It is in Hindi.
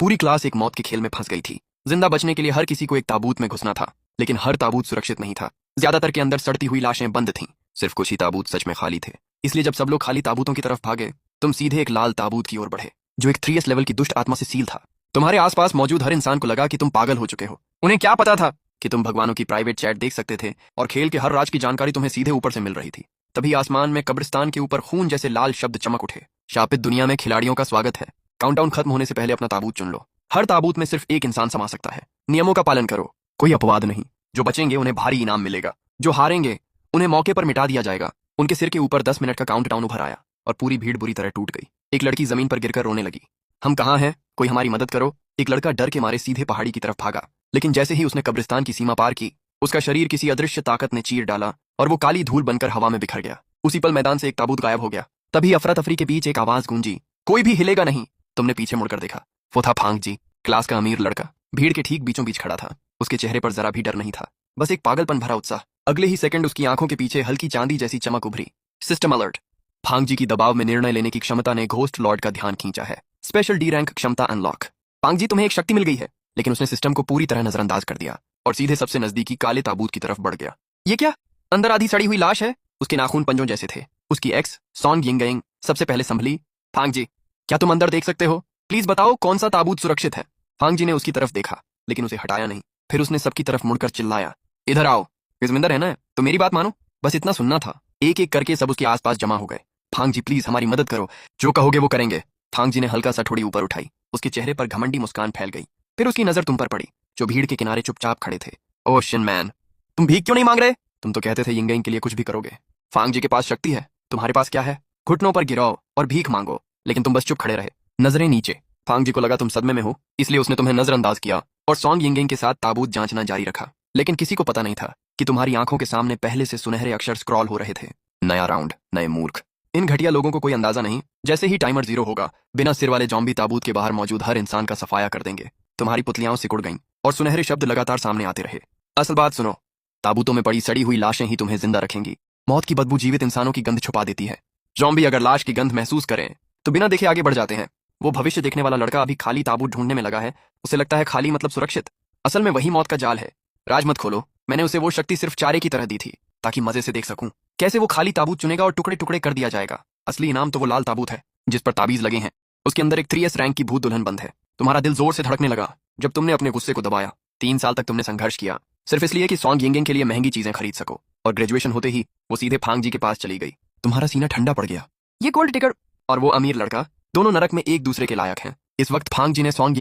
पूरी क्लास एक मौत के खेल में फंस गई थी। जिंदा बचने के लिए हर किसी को एक ताबूत में घुसना था, लेकिन हर ताबूत सुरक्षित नहीं था। ज्यादातर के अंदर सड़ती हुई लाशें बंद थीं। सिर्फ कुछ ही ताबूत सच में खाली थे। इसलिए जब सब लोग खाली ताबूतों की तरफ भागे, तुम सीधे एक लाल ताबूत की ओर बढ़े, जो एक 3S लेवल की दुष्ट आत्मा से सील था। तुम्हारे आसपास मौजूद हर इंसान को लगा कि तुम पागल हो चुके हो। उन्हें क्या पता था कि तुम भगवानों की प्राइवेट चैट देख सकते थे और खेल के हर राज की जानकारी तुम्हें सीधे ऊपर से मिल रही थी। तभी आसमान में कब्रिस्तान के ऊपर खून जैसे लाल शब्द चमक उठे। शापित दुनिया में खिलाड़ियों का स्वागत है। काउंटडाउन खत्म होने से पहले अपना ताबूत चुन लो। हर ताबूत में सिर्फ एक इंसान समा सकता है। नियमों का पालन करो, कोई अपवाद नहीं। जो बचेंगे उन्हें भारी इनाम मिलेगा, जो हारेंगे उन्हें मौके पर मिटा दिया जाएगा। उनके सिर के ऊपर 10 मिनट का काउंटडाउन उभर आया और पूरी भीड़ बुरी तरह टूट गई। एक लड़की जमीन पर गिरकर रोने लगी। हम कहाँ हैं? कोई हमारी मदद करो। एक लड़का डर के मारे सीधे पहाड़ी की तरफ भागा, लेकिन जैसे ही उसने कब्रिस्तान की सीमा पार की, उसका शरीर किसी अदृश्य ताकत ने चीर डाला और वो काली धूल बनकर हवा में बिखर गया। उसी पल मैदान से एक ताबूत गायब हो गया। तभी अफरा तफरी के बीच एक आवाज गूंजी, कोई भी हिलेगा नहीं। तुमने पीछे मुड़कर देखा। वो था फांग जी, क्लास का अमीर लड़का। भीड़ के ठीक बीचों बीच खड़ा था। उसके चेहरे पर जरा भी डर नहीं था, बस एक पागलपन भरा उत्साह। अगले ही सेकंड उसकी आंखों के पीछे हल्की चांदी जैसी चमक उभरी। System alert. फांग जी की दबाव में निर्णय लेने की क्षमता ने घोस्ट लॉर्ड का ध्यान खींचा है। स्पेशल डी रैंक क्षमता अनलॉक। फांग जी, तुम्हें एक शक्ति मिल गई है। लेकिन उसने सिस्टम को पूरी तरह नजरअंदाज कर दिया और सीधे सबसे नजदीकी काले ताबूत की तरफ बढ़ गया। ये क्या? अंदर आधी सड़ी हुई लाश है। उसके नाखून पंजों जैसे थे। उसकी एक्स सॉन्ग यिंगयिंग सबसे पहले संभली। फांग जी, क्या तुम अंदर देख सकते हो? प्लीज बताओ कौन सा ताबूत सुरक्षित है। फांग जी ने उसकी तरफ देखा, लेकिन उसे हटाया नहीं। फिर उसने सबकी तरफ मुड़कर चिल्लाया, इधर आओ। विजमिंदर है ना, तो मेरी बात मानो। बस इतना सुनना था। एक एक करके सब उसके आसपास जमा हो गए। फांग जी, प्लीज हमारी मदद करो। जो कहोगे वो करेंगे। फांग जी ने हल्का सा ठोड़ी ऊपर उठाई। उसके चेहरे पर घमंडी मुस्कान फैल गई। फिर उसकी नजर तुम पर पड़ी, जो भीड़ के किनारे चुपचाप खड़े थे। ओह शिन मैन, तुम भीख क्यों नहीं मांग रहे? तुम तो कहते थे यिंगयिंग के लिए कुछ भी करोगे। फांग जी के पास शक्ति है, तुम्हारे पास क्या है? घुटनों पर गिराओ और भीख मांगो। लेकिन तुम बस चुप खड़े रहे, नजरें नीचे। फांग जी को लगा तुम सदमे में हो, इसलिए उसने तुम्हें नजरअंदाज किया और सॉन्ग यिंगयिंग के साथ ताबूत जांचना जारी रखा। लेकिन किसी को पता नहीं था कि तुम्हारी आंखों के सामने पहले से सुनहरे अक्षर स्क्रॉल हो रहे थे। नया राउंड, नए मूर्ख। इन घटिया लोगों को कोई अंदाजा नहीं, जैसे ही टाइमर 0 होगा, बिना सिर वाले जॉम्बी ताबूत के बाहर मौजूद हर इंसान का सफाया कर देंगे। तुम्हारी पुतलियां सिकुड़ गईं और सुनहरे शब्द लगातार सामने आते रहे। असल बात सुनो, ताबूतों में पड़ी सड़ी हुई लाशें ही तुम्हें जिंदा रखेंगी। मौत की बदबू जीवित इंसानों की गंध छुपा देती है। जॉम्बी अगर लाश की गंध महसूस करें तो बिना देखे आगे बढ़ जाते हैं। वो भविष्य देखने वाला लड़का अभी खाली ताबूत ढूंढने में लगा है। उसे लगता है खाली मतलब सुरक्षित। असल में वही मौत का जाल है। राज मत खोलो। मैंने उसे वो शक्ति सिर्फ चारे की तरह दी थी, ताकि मजे से देख सकूं कैसे वो खाली ताबूत चुनेगा और टुकड़े टुकड़े कर दिया जाएगा। असली इनाम तो वो लाल ताबूत है जिस पर ताबीज लगे हैं। उसके अंदर एक 3S रैंक की भूत दुल्हन बंद है। तुम्हारा दिल जोर से धड़कने लगा जब तुमने अपने गुस्से को दबाया। 3 साल तक तुमने संघर्ष किया, सिर्फ इसलिए कि सॉन्ग यिंगयिंग के लिए महंगी चीजें खरीद सको। और ग्रेजुएशन होते ही वो सीधे फांग जी के पास चली गई। तुम्हारा सीना ठंडा पड़ गया। ये गोल्ड टिकट और वो अमीर लड़का, दोनों नरक में एक दूसरे के लायक हैं। इस वक्त फांग जी ने सॉन्ग